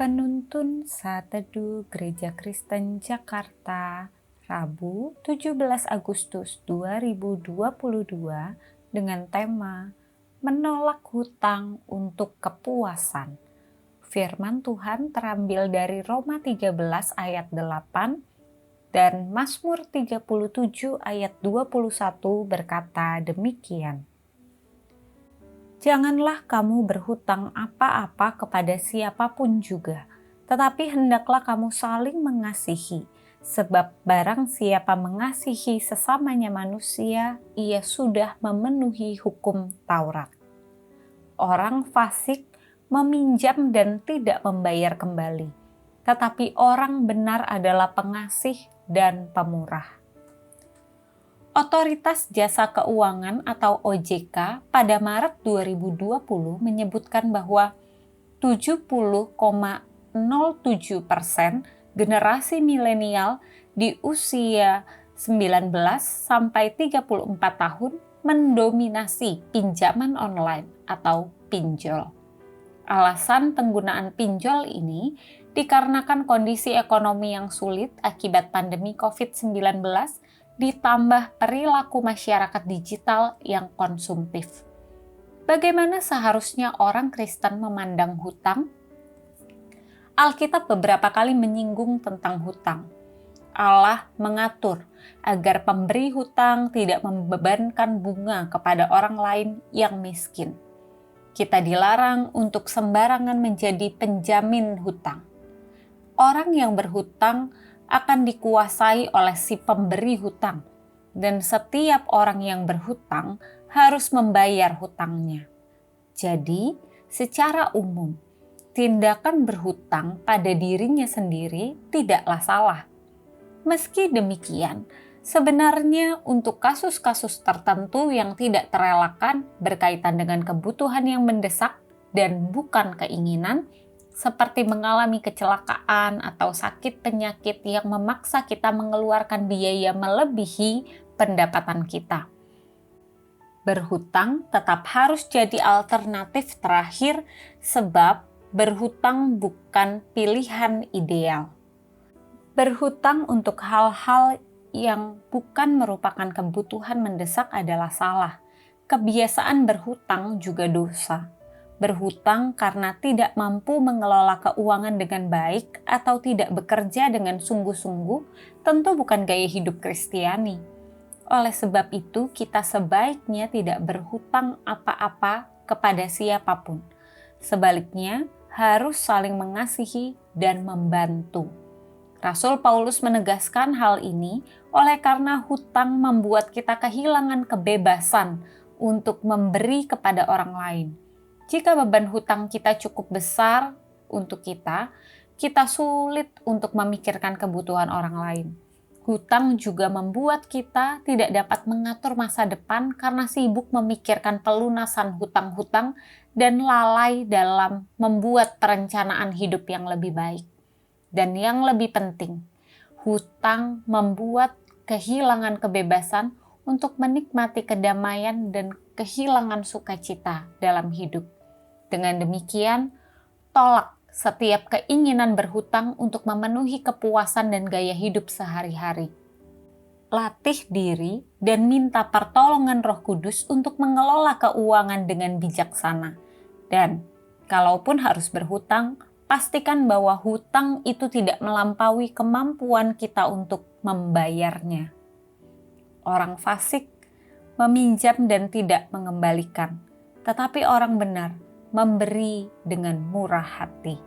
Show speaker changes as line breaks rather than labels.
Penuntun Saat Teduh Gereja Kristen Jakarta, Rabu 17 Agustus 2022 dengan tema Menolak Hutang untuk Kepuasan. Firman Tuhan terambil dari Roma 13 ayat 8 dan Mazmur 37 ayat 21 berkata demikian. Janganlah kamu berhutang apa-apa kepada siapapun juga, tetapi hendaklah kamu saling mengasihi, sebab barang siapa mengasihi sesamanya manusia, ia sudah memenuhi hukum Taurat. Orang fasik meminjam dan tidak membayar kembali, tetapi orang benar adalah pengasih dan pemurah. Otoritas Jasa Keuangan atau OJK pada Maret 2020 menyebutkan bahwa 70,07% generasi milenial di usia 19 sampai 34 tahun mendominasi pinjaman online atau pinjol. Alasan penggunaan pinjol ini dikarenakan kondisi ekonomi yang sulit akibat pandemi COVID-19 ditambah perilaku masyarakat digital yang konsumtif. Bagaimana seharusnya orang Kristen memandang hutang? Alkitab beberapa kali menyinggung tentang hutang. Allah mengatur agar pemberi hutang tidak membebankan bunga kepada orang lain yang miskin. Kita dilarang untuk sembarangan menjadi penjamin hutang. Orang yang berhutang akan dikuasai oleh si pemberi hutang, dan setiap orang yang berhutang harus membayar hutangnya. Jadi, secara umum, tindakan berhutang pada dirinya sendiri tidaklah salah. Meski demikian, sebenarnya untuk kasus-kasus tertentu yang tidak terelakkan berkaitan dengan kebutuhan yang mendesak dan bukan keinginan, seperti mengalami kecelakaan atau sakit penyakit yang memaksa kita mengeluarkan biaya melebihi pendapatan kita. Berhutang tetap harus jadi alternatif terakhir sebab berhutang bukan pilihan ideal. Berhutang untuk hal-hal yang bukan merupakan kebutuhan mendesak adalah salah. Kebiasaan berhutang juga dosa. Berhutang karena tidak mampu mengelola keuangan dengan baik atau tidak bekerja dengan sungguh-sungguh tentu bukan gaya hidup Kristiani. Oleh sebab itu, kita sebaiknya tidak berhutang apa-apa kepada siapapun. Sebaliknya, harus saling mengasihi dan membantu. Rasul Paulus menegaskan hal ini oleh karena hutang membuat kita kehilangan kebebasan untuk memberi kepada orang lain. Jika beban hutang kita cukup besar untuk kita sulit untuk memikirkan kebutuhan orang lain. Hutang juga membuat kita tidak dapat mengatur masa depan karena sibuk memikirkan pelunasan hutang-hutang dan lalai dalam membuat perencanaan hidup yang lebih baik. Dan yang lebih penting, hutang membuat kehilangan kebebasan untuk menikmati kedamaian dan kehilangan sukacita dalam hidup. Dengan demikian, tolak setiap keinginan berhutang untuk memenuhi kepuasan dan gaya hidup sehari-hari. Latih diri dan minta pertolongan Roh Kudus untuk mengelola keuangan dengan bijaksana. Dan kalaupun harus berhutang, pastikan bahwa hutang itu tidak melampaui kemampuan kita untuk membayarnya. Orang fasik meminjam dan tidak mengembalikan, tetapi orang benar memberi dengan murah hati.